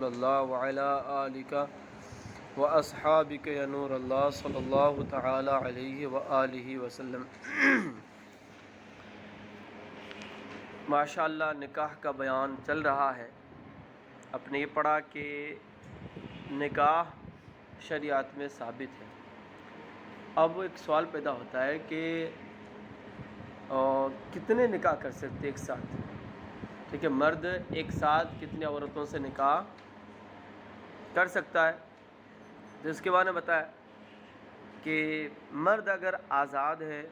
اللہ وعلی آلک و اصحابک یا نور اللہ صلی اللہ تعالی علیہ وآلہ وسلم۔ ماشاءاللہ نکاح کا بیان چل رہا ہے۔ اپنے یہ پڑھا کہ نکاح شریعت میں ثابت ہے۔ اب ایک سوال پیدا ہوتا ہے کہ کتنے نکاح کر سکتے ایک ساتھ؟ ٹھیک ہے، مرد ایک ساتھ کتنی عورتوں سے نکاح کر سکتا ہے؟ تو اس کے بارے میں بتایا کہ مرد اگر آزاد ہے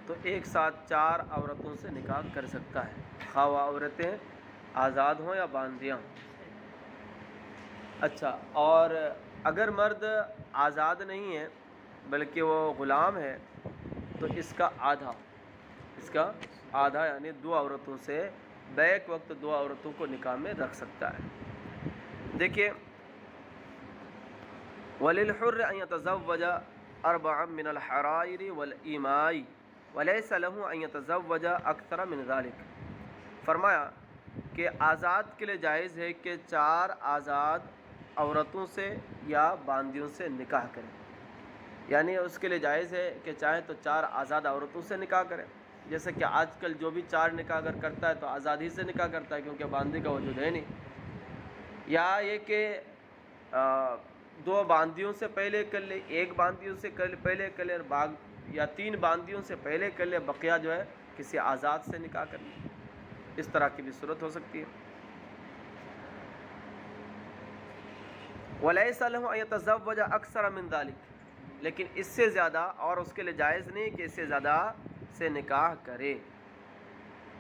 تو ایک ساتھ 4 عورتوں سے نکاح کر سکتا ہے، خواہ وہ عورتیں آزاد ہوں یا باندیاں ہوں۔ اچھا، اور اگر مرد آزاد نہیں ہے بلکہ وہ غلام ہے تو اس کا آدھا یعنی 2 عورتوں سے بیک وقت 2 عورتوں کو نکاح میں رکھ سکتا ہے۔ دیکھیے، وَلِلْحُرِّ أَن يَتَزَوَّجَ أَرْبَعًا مِنَ الْحَرَائِرِ وَالْإِمَاءِ وَلَيْسَ لَهُ أَن يَتَزَوَّجَ أَكْثَرَ مِنْ ذَلِكَ۔ فرمایا کہ آزاد کے لیے جائز ہے کہ 4 آزاد عورتوں سے یا باندیوں سے نکاح کرے، یعنی اس کے لیے جائز ہے کہ چاہے تو 4 آزاد عورتوں سے نکاح کرے، جیسے کہ آج کل جو بھی 4 نکاح اگر کرتا ہے تو آزاد ہی سے نکاح کرتا ہے کیونکہ باندی کا وجود ہے نہیں، یا یہ کہ 2 باندیوں سے پہلے کر لے، 1 باندیوں سے پہلے کر لے، یا 3 باندیوں سے پہلے کر لے، بقیہ جو ہے کسی آزاد سے نکاح کر لے۔ اس طرح کی بھی صورت ہو سکتی ہے۔ وَلَيْسَ لَهُ أَن يَتَزَوَّجَ أَكْثَرَ مِنْ ذَلِكَ، لیکن اس سے زیادہ، اور اس کے لیے جائز نہیں کہ اس سے زیادہ سے نکاح کرے،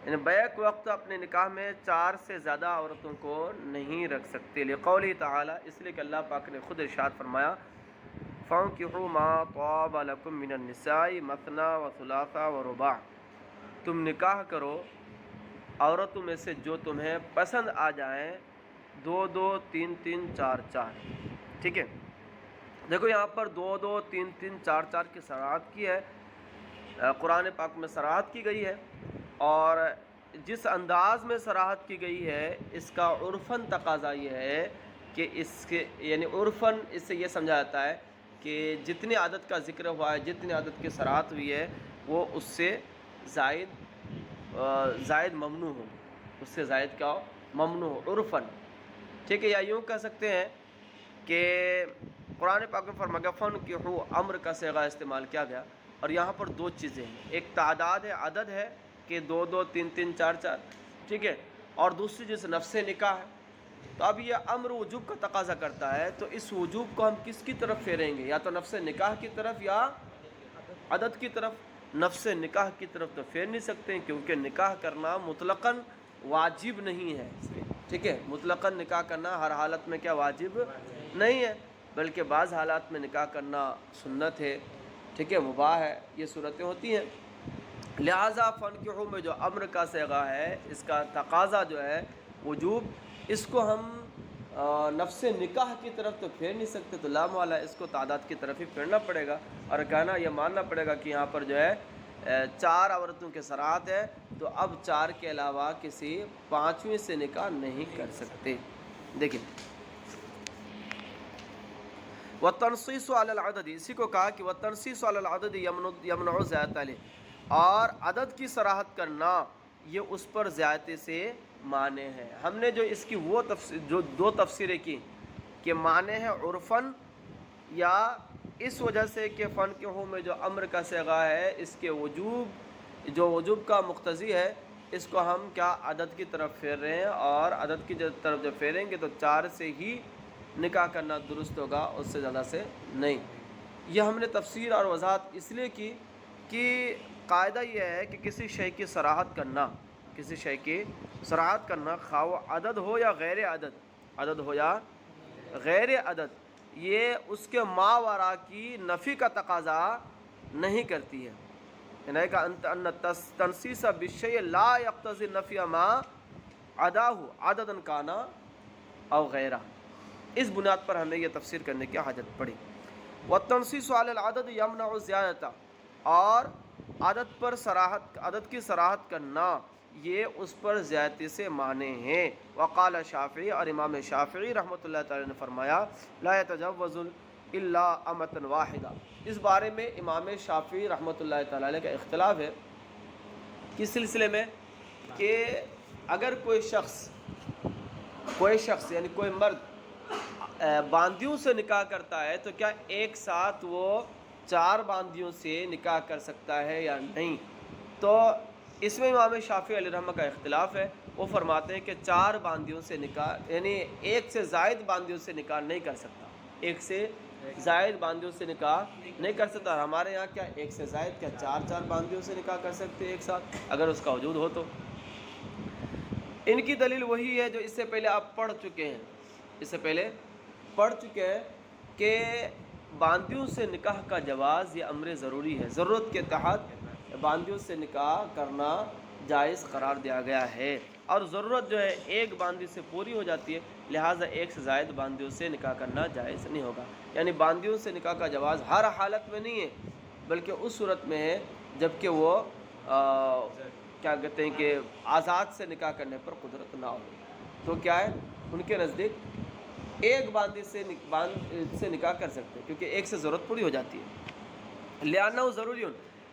یعنی بیک وقت اپنے نکاح میں 4 سے زیادہ عورتوں کو نہیں رکھ سکتے، لقوله تعالی، اس لیے کہ اللہ پاک نے خود ارشاد فرمایا فَانكِحُوا مَا طَابَ لَكُم مِّنَ النِّسَاءِ مَثْنَىٰ وَثُلَاثَ وَرُبَاعَ، تم نکاح کرو عورتوں میں سے جو تمہیں پسند آ جائیں، 2 2 3 3 4 4۔ ٹھیک ہے، دیکھو یہاں پر 2 2 3 3 4 4 کی صراحت کی ہے، قرآن پاک میں صراحت کی گئی ہے، اور جس انداز میں صراحت کی گئی ہے اس کا عرفاً تقاضا یہ ہے کہ اس کے یعنی عرفاً اس سے یہ سمجھا جاتا ہے کہ جتنی عدد کا ذکر ہوا ہے، جتنی عدد کی صراحت ہوئی ہے، وہ اس سے زائد ممنوع ہو، اس سے زائد کیا ہو؟ ممنوع ہو عرفاً۔ ٹھیک ہے، یا یوں کہہ سکتے ہیں کہ قرآن پاک میں فرمایا گیا فَانكِحُوا، امر کا صیغہ استعمال کیا گیا، اور یہاں پر 2 چیزیں ہیں، ایک تعداد ہے، عدد ہے کہ 2 2 3 3 4 4، ٹھیک ہے، اور دوسری چیز نفس نکاح ہے۔ تو اب یہ امر وجوب کا تقاضا کرتا ہے، تو اس وجوب کو ہم کس کی طرف پھیریں گے؟ یا تو نفس نکاح کی طرف یا عدد کی طرف۔ نفس نکاح کی طرف تو پھیر نہیں سکتے کیونکہ نکاح کرنا مطلقاً واجب نہیں ہے، ٹھیک ہے، مطلقاً نکاح کرنا ہر حالت میں کیا واجب نہیں ہے، بلکہ بعض حالات میں نکاح کرنا سنت ہے، ٹھیک ہے، مباح ہے، یہ صورتیں ہوتی ہیں۔ لہٰذا فَانكِحُوا میں جو امر کا صیغہ ہے، اس کا تقاضا جو ہے وجوب، اس کو ہم نفس نکاح کی طرف تو پھیر نہیں سکتے، تو لا محالہ اس کو تعداد کی طرف ہی پھیرنا پڑے گا، اور کہنا یہ ماننا پڑے گا کہ یہاں پر جو ہے 4 عورتوں کے صراحت ہے، تو اب 4 کے علاوہ کسی 5ویں سے نکاح نہیں کر سکتے۔ دیکھیں، وَالتَّنْصِيصُ عَلَى الْعَدَدِ، اسی کو کہا کہ وَالتَّنْصِيصُ عَلَى الْعَدَدِ يَمْنَعُ زِيَادَةَ عَلَيْهِ، اور عدد کی صراحت کرنا یہ اس پر زیادتی سے مانے ہے۔ ہم نے جو اس کی جو 2 تفسیریں کی کہ مانے ہے عرفاً، یا اس وجہ سے کہ فَانكِحُوا میں جو امر کا صیغہ ہے، اس کے وجوب کا مقتضی ہے، اس کو ہم کیا عدد کی طرف پھیر رہے ہیں، اور عدد کی طرف جب پھیریں گے تو 4 سے ہی نکاح کرنا درست ہوگا، اس سے زیادہ سے نہیں۔ یہ ہم نے تفسیر اور وضاحت اس لیے کی کہ قاعدہ یہ ہے کہ کسی شے کی صراحت کرنا خواہ وہ عدد ہو یا غیر عدد، یہ اس کے ماوراء کی نفی کا تقاضا نہیں کرتی ہے، یعنی کہ ان تنصیص بالشیء لا یقتضی نفی ما عداہ عددا کان او غیرہ، اس بنیاد پر ہمیں یہ تفسیر کرنے کی حاجت پڑی۔ والتنصیص علی العدد یمنع الزیادۃ، اور عدد کی صراحت کرنا یہ اس پر زیادتی سے مانے ہیں۔ وقال شافعی، اور امام شافعی رحمۃ اللہ تعالی نے فرمایا لا يتجوز الا امۃ واحدہ۔ اس بارے میں امام شافعی رحمۃ اللہ تعالی کا اختلاف ہے کس سلسلے میں کہ اگر کوئی شخص یعنی کوئی مرد باندیوں سے نکاح کرتا ہے تو کیا ایک ساتھ وہ 4 باندیوں سے نکاح کر سکتا ہے یا نہیں؟ تو اس میں امام شافعی علیہ رحمہ کا اختلاف ہے۔ وہ فرماتے ہیں کہ 4 باندیوں سے نکاح یعنی ایک سے زائد باندیوں سے نکاح نہیں کر سکتا، ایک سے زائد باندیوں سے نکاح نہیں کر سکتا۔ ہمارے یہاں کیا ایک سے زائد کیا 4 باندیوں سے نکاح کر سکتے ہیں ایک ساتھ، اگر اس کا وجود ہو تو۔ ان کی دلیل وہی ہے جو اس سے پہلے آپ پڑھ چکے ہیں کہ باندیوں سے نکاح کا جواز یہ امر ضروری ہے، ضرورت کے تحت باندیوں سے نکاح کرنا جائز قرار دیا گیا ہے، اور ضرورت جو ہے ایک باندی سے پوری ہو جاتی ہے، لہٰذا ایک سے زائد باندیوں سے نکاح کرنا جائز نہیں ہوگا۔ یعنی باندیوں سے نکاح کا جواز ہر حالت میں نہیں ہے، بلکہ اس صورت میں ہے جب کہ وہ کیا کہتے ہیں کہ آزاد سے نکاح کرنے پر قدرت نہ ہو، تو کیا ہے ان کے نزدیک ایک باندی سے نکاح کر سکتے ہیں، کیونکہ ایک سے ضرورت پوری ہو جاتی ہے۔ لِأَنَّهُ ضروری،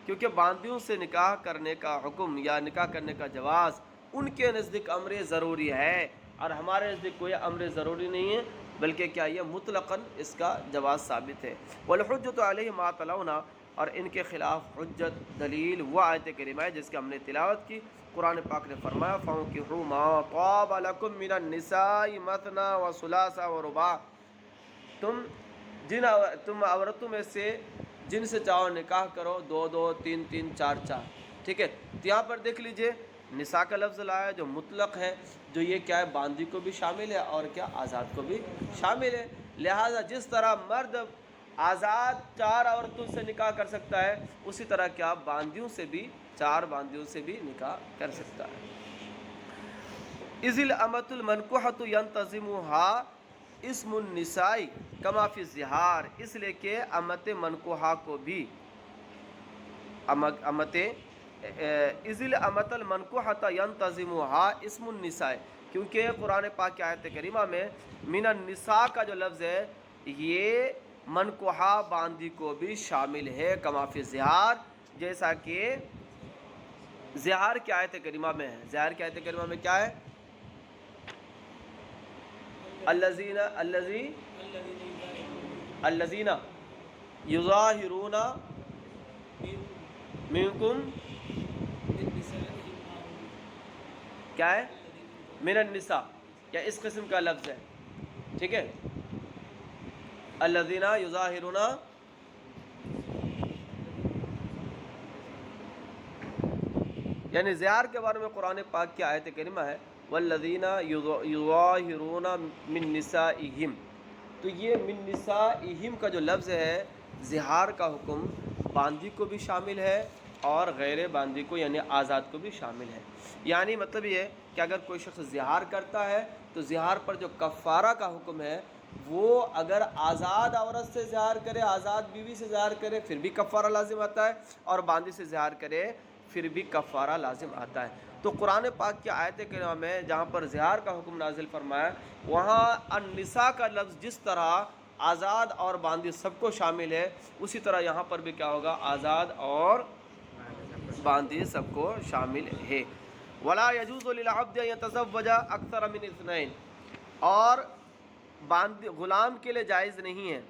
کیونکہ باندیوں سے نکاح کرنے کا حکم یا نکاح کرنے کا جواز ان کے نزدیک امر ضروری ہے، اور ہمارے نزدیک کوئی امر ضروری نہیں ہے، بلکہ کیا یہ مطلقاً اس کا جواز ثابت ہے۔ وَالْحُجَّةُ عَلَيْهِ مَا تَلَوْنَا، اور ان کے خلاف حجت دلیل وہ آیت کریمہ ہے جس کی ہم نے تلاوت کی۔ قرآن پاک نے فرمایا فَانكِحُوا مَا طَابَ لَكُم مِّنَ النِّسَاءِ مَثْنَىٰ وَثُلَاثَ وَرُبَاعَ، تم عورتوں میں سے جن سے چاہو نکاح کرو، 2 2 3 3 4 4، ٹھیک ہے۔ تو یہاں پر دیکھ لیجئے نساء کا لفظ لایا جو مطلق ہے، جو یہ کیا ہے باندی کو بھی شامل ہے اور کیا آزاد کو بھی شامل ہے، لہٰذا جس طرح مرد آزاد 4 عورتوں سے نکاح کر سکتا ہے، اسی طرح کیا باندیوں سے بھی 4 باندیوں سے بھی نکاح کر سکتا ہے۔ اِذِ الْأَمَةُ الْمَنْكُوحَةُ يَنْتَظِمُهَا اسم النساء کما فی الظہار، اس لیے کہ امت منکوحہ کو بھی اِذِ الْأَمَةَ الْمَنْكُوحَةَ يَنْتَظِمُهَا اسم النساء، کیونکہ قرآن پاک کی آیت کریمہ میں من النساء کا جو لفظ ہے یہ منکوحہ باندی کو بھی شامل ہے، کما فی الظہار، جیسا کہ زہار کی آیت کریمہ میں ہے۔ زہار کی آیت کریمہ میں کیا ہے؟ الذین یظاہرون منکم، کیا ہے؟ من النساء، یا اس قسم کا لفظ ہے، ٹھیک ہے۔ الذین یظاہرون، یعنی زہار کے بارے میں قرآن پاک کی آیت کریمہ ہے والذین یظاہرون من نسائہم، تو یہ من نسائہم کا جو لفظ ہے زہار کا حکم باندی کو بھی شامل ہے اور غیر باندی کو یعنی آزاد کو بھی شامل ہے۔ یعنی مطلب یہ ہے کہ اگر کوئی شخص زہار کرتا ہے تو زہار پر جو کفارہ کا حکم ہے وہ اگر آزاد عورت سے زہار کرے، آزاد بیوی سے زہار کرے پھر بھی کفارہ لازم آتا ہے، اور باندی سے زہار کرے پھر بھی کفارہ لازم آتا ہے۔ تو قرآن پاک کی آیت کریمہ میں جہاں پر زہار کا حکم نازل فرمایا، وہاں النساء کا لفظ جس طرح آزاد اور باندی سب کو شامل ہے، اسی طرح یہاں پر بھی کیا ہوگا، آزاد اور باندی سب کو شامل ہے۔ وَلَا يَجُوزُ لِلْعَبْدِ أَن يَتَزَوَّجَ أَكْثَرَ مِنْ اثْنَيْنِ، اور غلام کے لیے جائز نہیں ہے،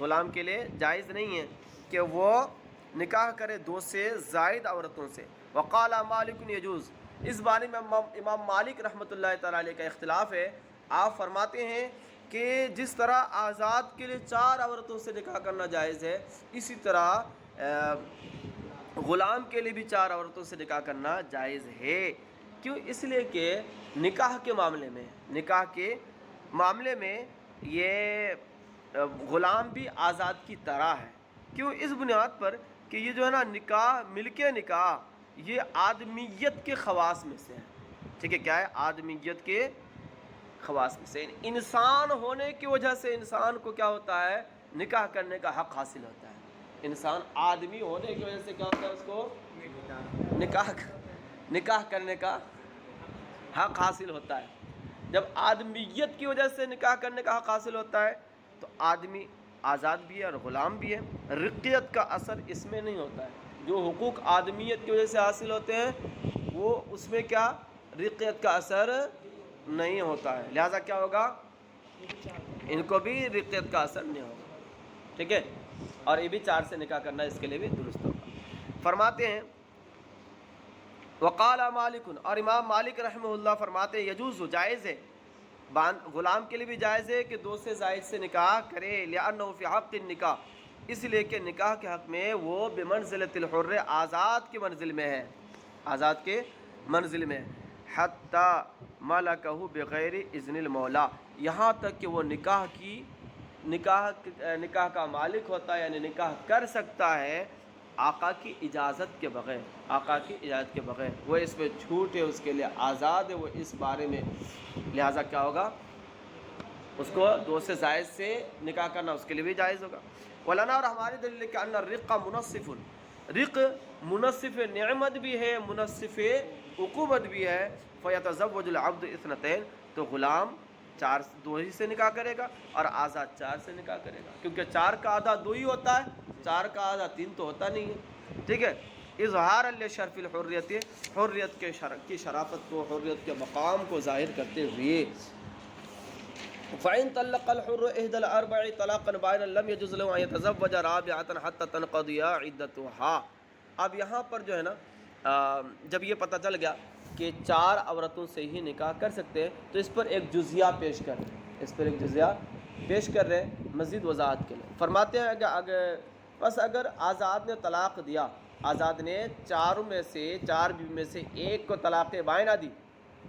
غلام کے لیے جائز نہیں ہے کہ وہ نکاح کرے 2 سے زائد عورتوں سے۔ وقال مالک یجوز، اس بارے میں امام مالک رحمۃ اللہ تعالیٰ علیہ کا اختلاف ہے۔ آپ فرماتے ہیں کہ جس طرح آزاد کے لیے 4 عورتوں سے نکاح کرنا جائز ہے، اسی طرح غلام کے لیے بھی 4 عورتوں سے نکاح کرنا جائز ہے۔ کیوں؟ اس لیے کہ نکاح کے معاملے میں یہ غلام بھی آزاد کی طرح ہے۔ کیوں؟ اس بنیاد پر کہ یہ جو ہے نا نکاح، ملک نکاح، یہ آدمیت کے خواص میں سے ہے، ٹھیک ہے۔ کیا ہے؟ آدمیت کے خواص میں سے، انسان ہونے کی وجہ سے انسان کو کیا ہوتا ہے، نکاح کرنے کا حق حاصل ہوتا ہے۔ انسان آدمی ہونے کی وجہ سے کیا ہوتا ہے، اس کو نکاح کرنے کا حق حاصل ہوتا ہے. جب آدمیت کی وجہ سے نکاح کرنے کا حق حاصل ہوتا ہے تو آدمی آزاد بھی ہے اور غلام بھی ہے. رقیت کا اثر اس میں نہیں ہوتا ہے. جو حقوق آدمیت کی وجہ سے حاصل ہوتے ہیں وہ اس میں کیا رقیت کا اثر نہیں ہوتا ہے. لہٰذا کیا ہوگا, ان کو بھی رقیت کا اثر نہیں ہوگا. ٹھیک ہے, اور یہ بھی 4 سے نکاح کرنا اس کے لیے بھی درست ہوگا. فرماتے ہیں وقال مالک, اور امام مالک رحمہ اللہ فرماتے ہیں یجوز, جائز ہے, غلام کے لیے بھی جائز ہے کہ 2 سے زائد سے نکاح کرے. لأنہ فی حق النکاح, اس لیے کہ نکاح کے حق میں وہ بمنزلۃ الحر, آزاد کے منزل میں ہے, آزاد کے منزل میں. حتی ملکہ بغیر اذن المولا, یہاں تک کہ وہ نکاح کا مالک ہوتا ہے, یعنی نکاح کر سکتا ہے آقا کی اجازت کے بغیر, آقا کی اجازت کے بغیر. وہ اس پہ چھوٹ ہے, اس کے لیے آزاد ہے وہ اس بارے میں. لہٰذا کیا ہوگا, اس کو 2 سے زائد سے نکاح کرنا اس کے لیے بھی جائز ہوگا. ولنا, اور ہماری دلیل کہ ان الرق منصف, رق منصف نعمت بھی ہے, منصف عقوبت بھی ہے. فیتزوج العبد اثنتین, تو غلام 2 ہی سے نکاح کرے گا اور آزاد 4 سے نکاح کرے گا, کیونکہ 4 کا آدھا 2 ہی ہوتا ہے, 4 کا آدھا 3 تو ہوتا نہیں ہے. ٹھیک ہے, اظہار لشرف الحریت, حریت کی شرافت کو, حریت کے مقام کو ظاہر کرتے ہوئے. فَإِن طَلَّقَ الْحُرُّ إِحْدَى الْأَرْبَعِ طَلَاقًا بَائِنًا لَمْ يَجُزْ لَهُ أَن يَتَزَوَّجَ رَابِعَةً حَتَّى تَنْقَضِيَ عِدَّتُهَا. اب یہاں پر جو ہے نا, جب یہ پتہ چل گیا کہ 4 عورتوں سے ہی نکاح کر سکتے ہیں تو اس پر ایک جزیہ پیش کر رہے ہیں, اس پر ایک جزیہ پیش کر رہے ہیں مزید وضاحت کے لیے. فرماتے ہیں بس اگر آزاد نے طلاق دیا, آزاد نے 4 بیوی میں سے ایک کو طلاق بائنہ دی,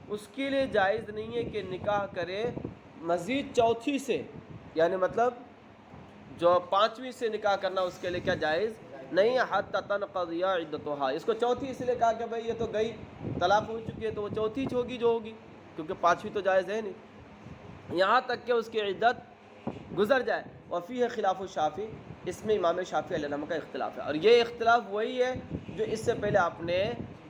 اس کے لیے جائز نہیں ہے کہ نکاح کرے مزید 4تھی سے, یعنی مطلب جو 5ویں سے نکاح کرنا اس کے لیے کیا جائز نہیں ہے. حتی تنقضی عدتها, اس کو 4تھی اس لیے کہا کہ بھائی یہ تو گئی, طلاق ہو چکی ہے تو وہ 4تھی ہوگی جو ہوگی, کیونکہ 5ویں تو جائز ہے نہیں, یہاں تک کہ اس کی عدت گزر جائے. وفیہ خلاف الشافعی, اس میں امام شافعی علیہ الرحمہ کا اختلاف ہے, اور یہ اختلاف وہی ہے جو اس سے پہلے آپ نے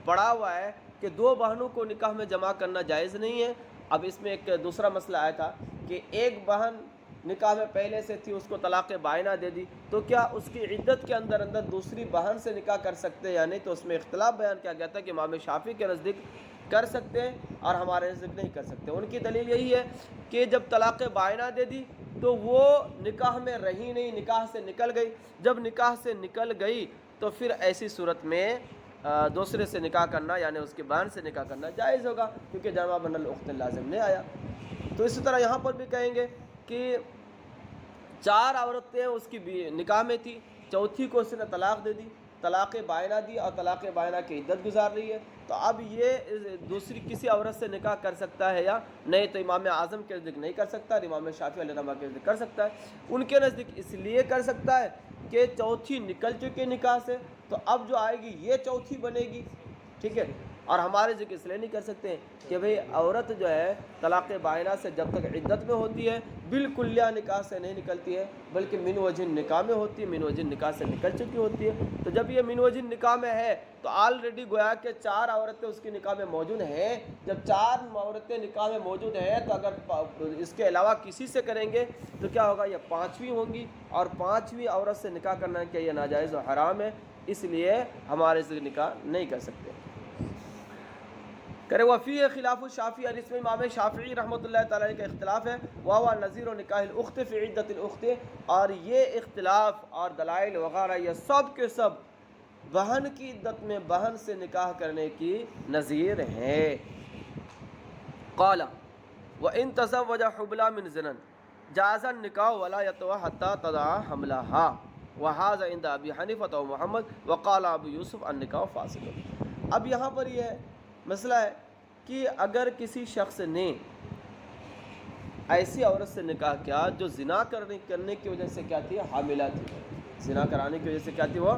پڑھا ہوا ہے کہ 2 بہنوں کو نکاح میں جمع کرنا جائز نہیں ہے. اب اس میں ایک دوسرا مسئلہ آیا تھا کہ ایک بہن نکاح میں پہلے سے تھی, اس کو طلاق بائنہ دے دی, تو کیا اس کی عدت کے اندر دوسری بہن سے نکاح کر سکتے ہیں یا نہیں. تو اس میں اختلاف بیان کیا گیا تھا کہ امام شافعی کے نزدیک کر سکتے ہیں اور ہمارے نزدیک نہیں کر سکتے. ان کی دلیل یہی ہے کہ جب طلاق بائنہ دے دی تو وہ نکاح میں رہی نہیں, نکاح سے نکل گئی. جب نکاح سے نکل گئی تو پھر ایسی صورت میں دوسرے سے نکاح کرنا, یعنی اس کے بہن سے نکاح کرنا جائز ہوگا, کیونکہ جمع بین الاخت لازم نہیں آیا. تو اسی طرح یہاں پر بھی کہیں گے کہ 4 عورتیں اس کی نکاح میں تھی, 4تھی کو اس نے طلاق دے دی, طلاق بائنہ دی اور طلاق بائنہ کی عدت گزار رہی ہے, تو اب یہ دوسری کسی عورت سے نکاح کر سکتا ہے یا نہیں. تو امام اعظم کے نزدیک نہیں کر سکتا, اور امام شافعی علیہ الرحمہ کے نزدیک کر سکتا ہے. ان کے نزدیک اس لیے کر سکتا ہے کہ 4تھی نکل چکی نکاح سے, تو اب جو آئے گی یہ 4تھی بنے گی. ٹھیک ہے, اور ہمارے ذکر اس لیے نہیں کر سکتے ہیں کہ بھئی عورت جو ہے طلاق بائنہ سے جب تک عدت میں ہوتی ہے بالکلیہ نکاح سے نہیں نکلتی ہے, بلکہ من وجہ نکاح میں ہوتی ہے, من وجہ نکاح سے نکل چکی ہوتی ہے. تو جب یہ من وجہ نکاح میں ہے تو آلریڈی گویا کہ 4 عورتیں اس کی نکاح میں موجود ہیں. جب 4 عورتیں نکاح میں موجود ہیں تو اگر اس کے علاوہ کسی سے کریں گے تو کیا ہوگا, یہ 5ویں ہوں گی, اور 5ویں عورت سے نکاح کرنا کیا یہ ناجائز و حرام ہے, اس لیے ہمارے سے نکاح نہیں کر سکتے. کرے وفی خلاف الشافعی, اور اس میں امام شافعی رحمۃ اللہ تعالی کا اختلاف ہے. وہو نظیر و نکاح الاخت فی عدت الاخت, اور یہ اختلاف اور دلائل وغیرہ یہ سب کے سب بہن کی عدت میں بہن سے نکاح کرنے کی نظیر ہے. قال وان تزوج حبلا من زنا جاز النکاح ولا يتوى حتى تضع حملها وهذا عند ابي حنیفہ و محمد وقال ابو یوسف النکاح فاسد. اب یہاں پر یہ مسئلہ ہے کہ اگر کسی شخص نے ایسی عورت سے نکاح کیا جو زنا کرنے کی وجہ سے کیا تھی, حاملہ تھی, زنا کرانے کی وجہ سے کیا تھی, وہ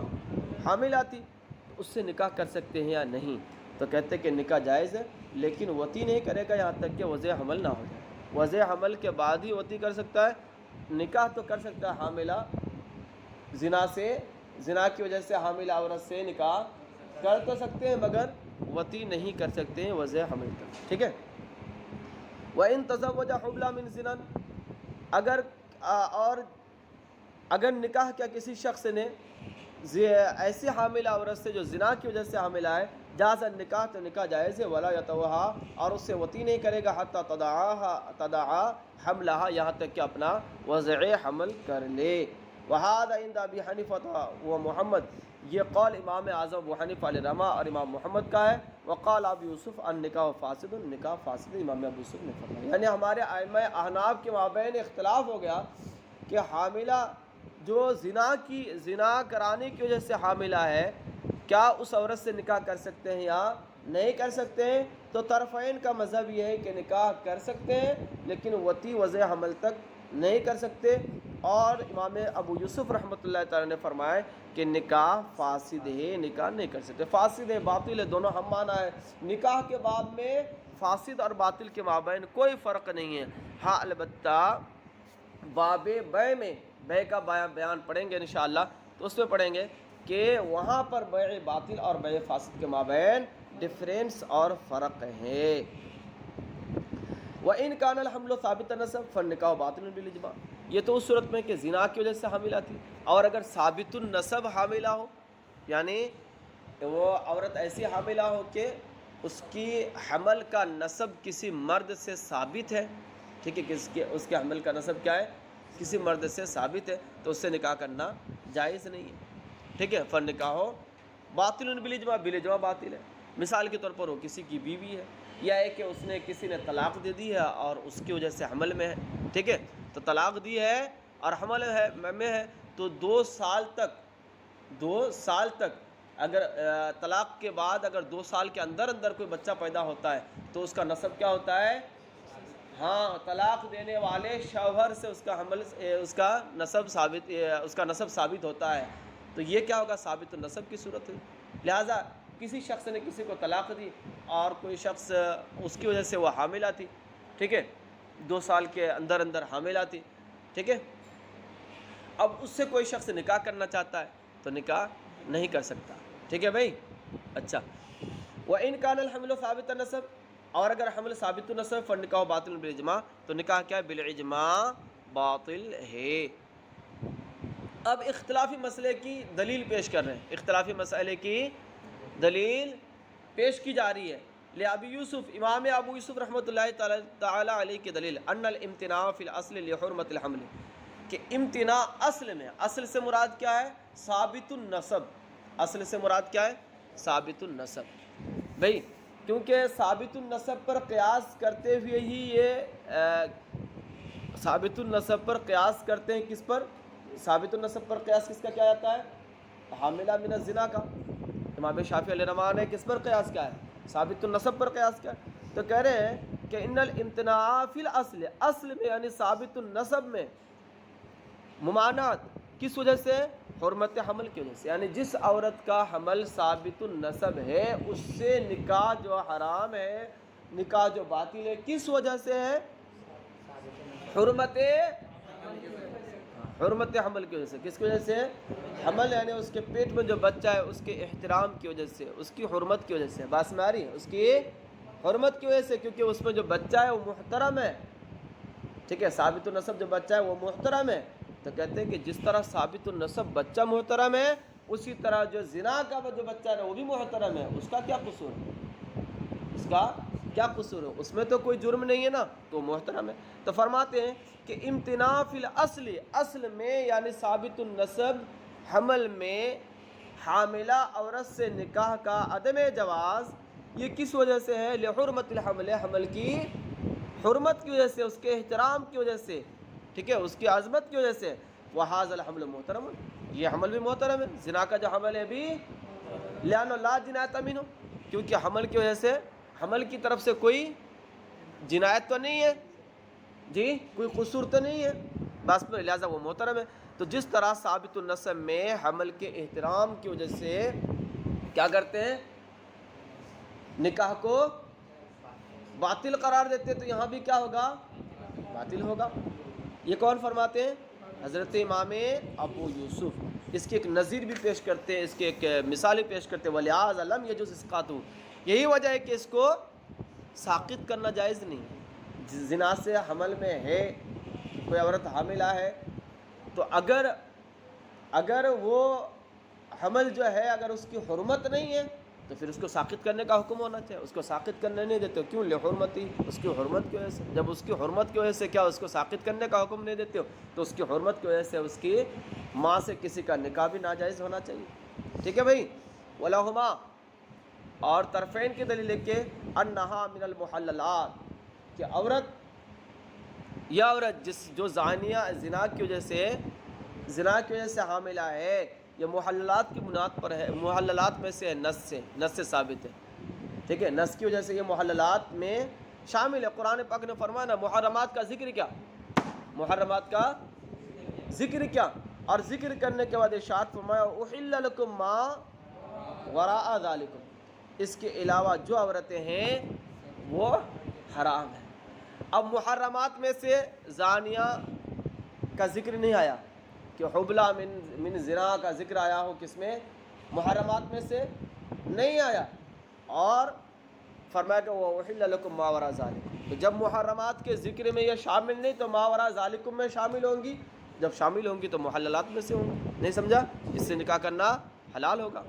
حاملہ تھی, تو اس سے نکاح کر سکتے ہیں یا نہیں. تو کہتے ہیں کہ نکاح جائز ہے, لیکن وطی نہیں کرے گا یہاں تک کہ وضع حمل نہ ہو جائے. وضع حمل کے بعد ہی وطی کر سکتا ہے. نکاح تو کر سکتا ہے حاملہ, زنا کی وجہ سے حاملہ عورت سے نکاح کر تو سکتے ہیں, مگر وتی نہیں کر سکتے ہیں وضع حمل تک، ٹھیک ہے۔ وَإِن تَزَوَّجَ حُبْلًا مِنْ زِنًا، اگر نکاح کیا کسی شخص نے ایسی حاملہ عورت سے جو زنا کی وجہ سے حاملہ ہے، جاز النکاح، تو نکاح جائز ہے، ولا یطوها، اور اس سے وطی نہیں کرے گا، حتی تدعا حملها، یہاں تک کہ اپنا وضع حمل کر لے۔ وهذا عند ابی حنیفہ و محمد، یہ قول امام اعظم ابو حنیفہ علیہ رحمہ اور امام محمد کا ہے۔ وقال ابو یوسف النکاح فاسد، نکاح فاسد، امام ابو یوسف نے فرمایا، یعنی ہمارے ائمہ احناف کے مابین اختلاف ہو گیا کہ حاملہ جو زنا کرانے کی وجہ سے حاملہ ہے، کیا اس عورت سے نکاح کر سکتے ہیں یا نہیں کر سکتے ہیں؟ تو طرفین کا مذہب یہ ہے کہ نکاح کر سکتے ہیں لیکن وطی وضع حمل تک نہیں کر سکتے، اور امام ابو یوسف رحمۃ اللہ تعالی نے فرمایا کہ نکاح فاسد ہے، نکاح نہیں کر سکتے، فاسد ہے باطل ہے، دونوں ہم معنی ہے۔ نکاح کے بعد میں فاسد اور باطل کے مابین کوئی فرق نہیں ہے۔ ہاں البتہ باب بیع میں، بیع کا بیان پڑھیں گے انشاءاللہ، تو اس میں پڑھیں گے کہ وہاں پر بیع باطل اور بیع فاسد کے مابین ڈفرینس اور فرق ہے۔ وَإِنْ كَانَ الْحَمْلُ ثَابِتَ النَّسَبِ فَالنِّكَاحُ بَاطِلٌ بِالْإِجْمَاعِ، یہ تو اس صورت میں کہ زنا کی وجہ سے حاملہ تھی، اور اگر ثابت النسب حاملہ ہو، یعنی وہ عورت ایسی حاملہ ہو کہ اس کی حمل کا نسب کسی مرد سے ثابت ہے، ٹھیک ہے، کہ اس کے حمل کا نسب کیا ہے، کسی مرد سے ثابت ہے، تو اس سے نکاح کرنا جائز نہیں ہے، ٹھیک ہے۔ فَالنِّكَاحُ بَاطِلٌ بِالْإِجْمَاعِ، بالإجماع باطل ہے۔ مثال کے طور پر وہ کسی کی بیوی ہے، یا ہے کہ اس نے کسی نے طلاق دے دی ہے اور اس کی وجہ سے حمل میں ہے، ٹھیک ہے، تو طلاق دی ہے اور حمل میں ہے، تو 2 سال تک اگر طلاق کے بعد اگر 2 سال کے اندر کوئی بچہ پیدا ہوتا ہے تو اس کا نسب کیا ہوتا ہے؟ ہاں، طلاق دینے والے شوہر سے اس کا نسب ثابت ہوتا ہے، تو یہ کیا ہوگا؟ ثابت النسب کی صورت ہے۔ لہٰذا کسی شخص نے کسی کو طلاق دی اور کوئی شخص اس کی وجہ سے وہ حاملہ تھی، ٹھیک ہے، 2 سال کے اندر حاملہ تھی، ٹھیک ہے، اب اس سے کوئی شخص نکاح کرنا چاہتا ہے تو نکاح نہیں کر سکتا، ٹھیک ہے بھائی۔ اچھا، وَإِنْ كَانَ الْحَمْلُ ثَابِتَ النَّسَبِ، اور اگر حمل ثابت النسب فَالنِّكَاحُ بَاطِلٌ بِالْإِجْمَاعِ، تو نکاح کیا ہے؟ بالإجماع باطل ہے۔ اب اختلافی مسئلے کی دلیل پیش کر رہے ہیں، اختلافی مسئلے کی دلیل پیش کی جا رہی ہے۔ لابی یوسف، امام ابو یوسف رحمۃ اللہ تعالی علیہ کی دلیل، ان الامتناع فی الاصل لحرمت الحمل، کہ امتناع اصل میں، اصل سے مراد کیا ہے؟ ثابت النسب، اصل سے مراد کیا ہے؟ ثابت النسب، بھائی، کیونکہ ثابت النسب پر قیاس کرتے ہوئے ہی یہ ثابت النسب پر قیاس کرتے ہیں، کس پر؟ ثابت النسب پر قیاس کس کا کیا جاتا ہے؟ حاملہ من الزنا کا۔ امام شافعی علیہ رحمٰن نے کس پر قیاس کیا ہے؟ ثابت النسب پر قیاس کیا ہے۔ تو کہہ رہے ہیں کہ ان الامتناع فی الاصل، اصل میں یعنی ثابت النسب میں ممانعت کس وجہ سے؟ حرمت حمل کی وجہ سے، یعنی جس عورت کا حمل ثابت النسب ہے اس سے نکاح جو حرام ہے، نکاح جو باطل ہے، کس وجہ سے ہے؟ حرمت حمل کی وجہ سے۔ کس کی وجہ سے؟ حمل، یعنی اس کے پیٹ میں جو بچہ ہے اس کے احترام کی وجہ سے، اس کی حرمت کی وجہ سے، بات میں آ رہی ہے؟ اس کی حرمت کی وجہ سے، کیونکہ اس میں جو بچہ ہے وہ محترم ہے، ٹھیک ہے، ثابت النسب جو بچہ ہے وہ محترم ہے، تو کہتے ہیں کہ جس طرح ثابت النسب بچہ محترم ہے، اسی طرح جو زنا کا جو بچہ ہے وہ بھی محترم ہے، اس کا کیا قصور ہے؟ اس کا کیا قصور ہے؟ اس میں تو کوئی جرم نہیں ہے نا، تو محترم ہے۔ تو فرماتے ہیں کہ امتناع فی الاصل، اصل میں یعنی ثابت النسب حمل میں حاملہ عورت سے نکاح کا عدم جواز، یہ کس وجہ سے ہے؟ لحرمت الحمل، حمل کی حرمت کی وجہ سے، اس کے احترام کی وجہ سے، ٹھیک ہے، اس کی عظمت کی وجہ سے۔ وہذا الحمل محترم، یہ حمل بھی محترم ہے، زنا کا جو حمل ہے بھی، لأن لا جنایت منہ، کیونکہ حمل کی وجہ سے، حمل کی طرف سے کوئی جنایت تو نہیں ہے، جی کوئی قصور تو نہیں ہے، بس پر لہٰذا وہ محترم ہے۔ تو جس طرح ثابت النسب میں حمل کے احترام کی وجہ سے کیا کرتے ہیں؟ نکاح کو باطل قرار دیتے ہیں، تو یہاں بھی کیا ہوگا؟ باطل ہوگا۔ یہ کون فرماتے ہیں؟ حضرت امام ابو یوسف۔ اس کی ایک نظیر بھی پیش کرتے ہیں، اس کی ایک مثال بھی پیش کرتے ہیں، وَلِهَٰذَا لَمْ يَجُزْ إِسْقَاطُهُ، یہی وجہ ہے کہ اس کو ساقط کرنا جائز نہیں ہے۔ زنا سے حمل میں ہے، کوئی عورت حاملہ ہے، تو اگر وہ حمل جو ہے اگر اس کی حرمت نہیں ہے تو پھر اس کو ساقط کرنے کا حکم ہونا چاہیے۔ اس کو ساقط کرنے نہیں دیتے ہو، کیوں؟ لحرمتی، اس کی حرمت کی وجہ سے۔ جب اس کی حرمت کی وجہ سے کیا اس کو ساقط کرنے کا حکم نہیں دیتے ہو، تو اس کی حرمت کی وجہ سے اس کی ماں سے کسی کا نکاح بھی ناجائز ہونا چاہیے۔ ٹھیک ہے بھائی؟ وَلَهُمَا، اور طرفین کی دلیل ہے کہ انہا من المحللات، کہ عورت جو زانیہ زنا کی وجہ سے حاملہ ہے، یہ محللات کی بنیاد پر ہے، محللات میں سے نص سے ثابت ہے۔ ٹھیک ہے، نص کی وجہ سے یہ محللات میں شامل ہے۔ قرآن پاک نے فرمایا نا، محرمات کا ذکر کیا، محرمات کا ذکر کیا، اور ذکر کرنے کے بعد ارشاد فرمایا احل لکم ما وراء ذالکم، اس کے علاوہ جو عورتیں ہیں وہ حرام ہیں۔ اب محرمات میں سے زانیہ کا ذکر نہیں آیا، کہ حبلہ من زنا کا ذکر آیا ہو، کس میں؟ محرمات میں سے نہیں آیا، اور فرمایا کہ وہ احل لکم ما وراء ذالکم، تو جب محرمات کے ذکر میں یہ شامل نہیں تو ما وراء ذالکم میں شامل ہوں گی، جب شامل ہوں گی تو محللات میں سے ہوں گی۔ نہیں سمجھا؟ اس سے نکاح کرنا حلال ہوگا۔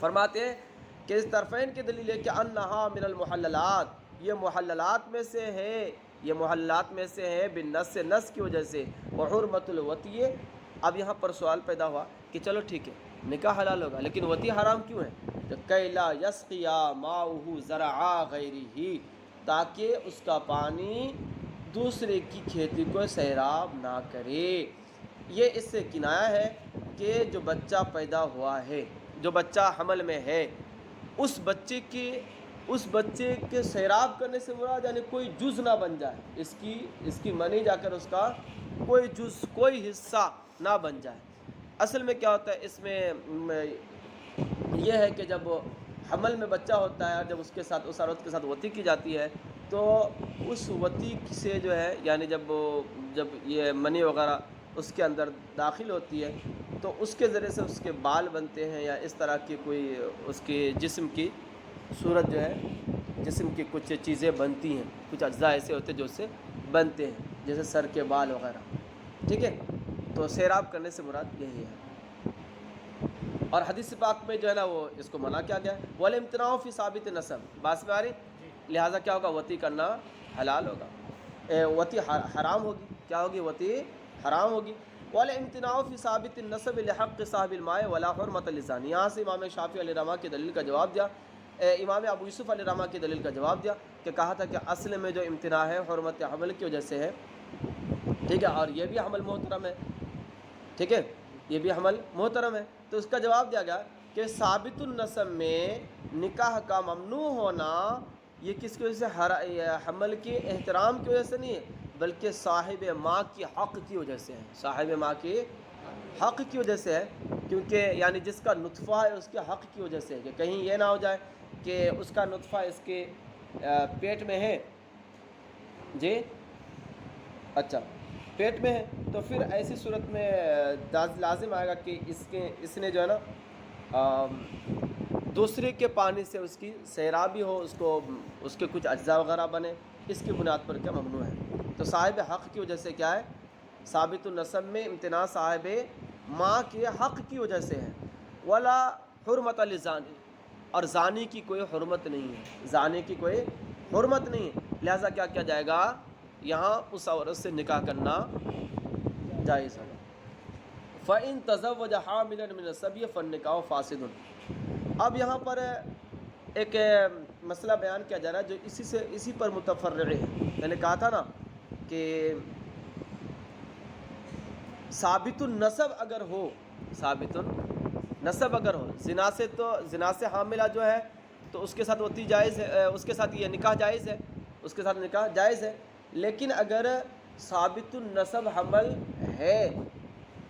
فرماتے ہیں کہ اس طرفین کی دلیل ہے کہ انہا من المحللات، یہ محللات میں سے ہے، یہ محللات میں سے ہے بالنص، نص کی وجہ سے۔ وحرمت الوطی، اب یہاں پر سوال پیدا ہوا کہ چلو ٹھیک ہے نکاح حلال ہوگا، لیکن وطی حرام کیوں ہے؟ کہ کَیْ لَا یسقیا ماؤہ زرعا غیرہ، تاکہ اس کا پانی دوسرے کی کھیتی کو سیراب نہ کرے۔ یہ اس سے کنایا ہے کہ جو بچہ پیدا ہوا ہے، جو بچہ حمل میں ہے، اس بچے کے سیراب کرنے سے مراد یعنی کوئی جز نہ بن جائے، اس کی منی جا کر اس کا کوئی جز، کوئی حصہ نہ بن جائے۔ اصل میں کیا ہوتا ہے اس میں یہ ہے کہ جب حمل میں بچہ ہوتا ہے اور جب اس عورت کے ساتھ وطی کی جاتی ہے، تو اس وطی سے جو ہے یعنی جب یہ منی وغیرہ اس کے اندر داخل ہوتی ہے تو اس کے ذریعے سے اس کے بال بنتے ہیں، یا اس طرح کی کوئی اس کے جسم کی صورت جو ہے، جسم کی کچھ چیزیں بنتی ہیں، کچھ اجزاء ایسے ہوتے ہیں جو اس سے بنتے ہیں، جیسے سر کے بال وغیرہ۔ ٹھیک ہے، تو سیراب کرنے سے مراد یہی ہے۔ اور حدیث پاک میں جو ہے نا وہ اس کو منع کیا گیا ہے، والامتناع فی ثابت نسب، بات میں آ رہی، لہٰذا کیا ہوگا؟ وطی کرنا حلال ہوگا، وطی حرام ہوگی، کیا ہوگی؟ وطی حرام ہوگی۔ والامتناع فی ثابت النسب لحق صاحب الماء ولا حرمت للزانی، یہاں سے امام شافعی علیہ رحمہ کی دلیل کا جواب دیا، امام ابو یوسف علیہ رحمہ کی دلیل کا جواب دیا کہ کہا تھا کہ اصل میں جو امتناع ہے حرمت حمل کی وجہ سے ہے۔ ٹھیک ہے، اور یہ بھی حمل محترم ہے، ٹھیک ہے، یہ بھی حمل محترم ہے، تو اس کا جواب دیا گیا کہ ثابت النسب میں نکاح کا ممنوع ہونا یہ کس کی وجہ سے؟ حمل کے احترام کی وجہ سے نہیں ہے، بلکہ صاحب ماں کی حق کی وجہ سے ہے، صاحب ماں کی حق کی وجہ سے ہے، کیونکہ یعنی جس کا نطفہ ہے اس کے حق کی وجہ سے ہے، کہ کہیں یہ نہ ہو جائے کہ اس کا نطفہ اس کے پیٹ میں ہے، جی اچھا پیٹ میں ہے، تو پھر ایسی صورت میں لازم آئے گا کہ اس نے جو ہے نا دوسرے کے پانی سے اس کی سیرابی ہو، اس کے کچھ اجزاء وغیرہ بنے، اس کی بنیاد پر کیا ممنوع ہے۔ تو صاحب حق کی وجہ سے کیا ہے؟ ثابت النسب میں امتناع صاحب ماں کے حق کی وجہ سے ہے۔ ولا حرمت للزانی، اور زانی کی کوئی حرمت نہیں ہے، زانی کی کوئی حرمت نہیں ہے، لہٰذا کیا کیا جائے گا؟ یہاں اس عورت سے نکاح کرنا جائز ہے۔ فَإِن تَزَوَّجَ حَامِلًا مِنَ الصَّبْيِ فَالنِّكَاحُ فَاسِدٌ۔ اب یہاں پر ایک مسئلہ بیان کیا جا رہا ہے جو اسی پر متفرع ہے۔ میں نے کہا تھا نا کہ ثابت النسب اگر ہو، ثابت النسب اگر ہو زنا سے حاملہ جو ہے تو اس کے ساتھ وطی جائز ہے، اس کے ساتھ یہ نکاح جائز ہے، اس کے ساتھ نکاح جائز ہے، لیکن اگر ثابت النسب حمل ہے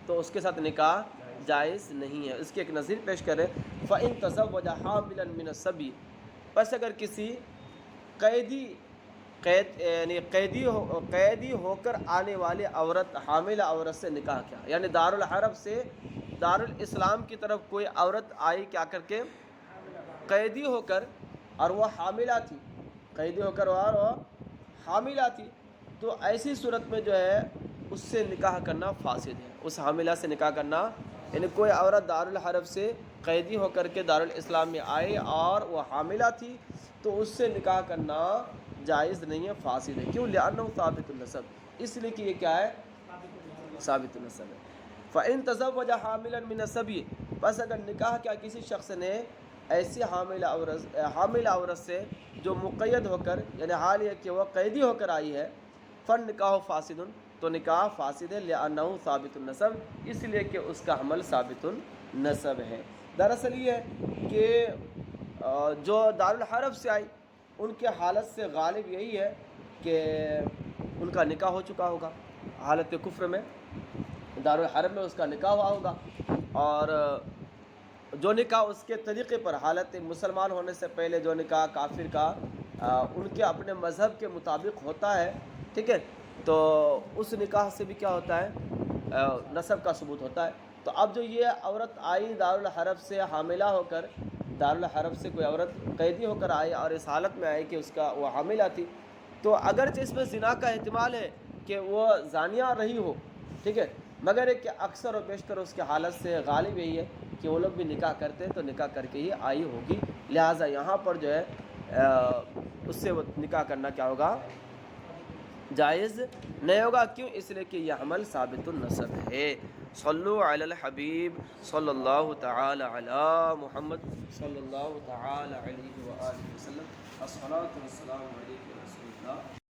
تو اس کے ساتھ نکاح جائز نہیں ہے۔ اس کی ایک نظیر پیش کریں، فَإِن تَزَوَّجَ حَامِلًا مِنَ الصَّبْيِ، پس اگر کسی قیدی ہو کر آنے والے عورت، حاملہ عورت سے نکاح کیا، یعنی دارالحرب سے دارالاسلام کی طرف کوئی عورت آئی کیا کر کے؟ قیدی ہو کر اور وہ حاملہ تھی، قیدی ہو کر اور وہ حاملہ تھی، تو ایسی صورت میں جو ہے اس سے نکاح کرنا فاسد ہے، اس حاملہ سے نکاح کرنا، یعنی کوئی عورت دارالحرب سے قیدی ہو کر کے دارالاسلام میں آئی اور وہ حاملہ تھی تو اس سے نکاح کرنا جائز نہیں ہے، فاسد ہے۔ کیوں؟ لأنہ ثابت النسب، اس لیے کہ یہ کیا ہے؟ ثابت النسب ہے۔ فإن تزوج حاملا من الصبی، بس اگر نکاح کیا کسی شخص نے ایسی حاملہ عورت سے جو مقید ہو کر، یعنی حال یہ کہ وہ قیدی ہو کر آئی ہے، فالنکاح فاسد، تو نکاح فاسد ہے، لأنہ ثابت النسب، اس لیے کہ اس کا حمل ثابت النسب ہے۔ دراصل یہ ہے کہ جو دارالحرب سے آئی ان کے حالت سے غالب یہی ہے کہ ان کا نکاح ہو چکا ہوگا، حالت کفر میں دارالحرب میں اس کا نکاح ہوا ہوگا، اور جو نکاح اس کے طریقے پر حالت مسلمان ہونے سے پہلے جو نکاح کافر کا ان کے اپنے مذہب کے مطابق ہوتا ہے، ٹھیک ہے، تو اس نکاح سے بھی کیا ہوتا ہے؟ نسب کا ثبوت ہوتا ہے۔ تو اب جو یہ عورت آئی دارالحرب سے حاملہ ہو کر، دارالحرب سے کوئی عورت قیدی ہو کر آئی اور اس حالت میں آئی کہ اس کا وہ حاملہ تھی، تو اگرچہ اس میں زنا کا احتمال ہے کہ وہ زانیہ رہی ہو، ٹھیک ہے، مگر ایک کہ اکثر و بیشتر اس کے حالت سے غالب یہی ہے کہ وہ لوگ بھی نکاح کرتے ہیں تو نکاح کر کے ہی آئی ہوگی، لہٰذا یہاں پر جو ہے اس سے وہ نکاح کرنا کیا ہوگا؟ جائز نہیں ہوگا۔ کیوں؟ اس لیے کہ یہ عمل ثابت النسب ہے۔ صلو علی الحبیب صلی اللہ تعالی علی محمد صلی اللہ تعالی علیہ وآلہ وسلم۔ الصلاۃ والسلام علیکم رسول اللہ۔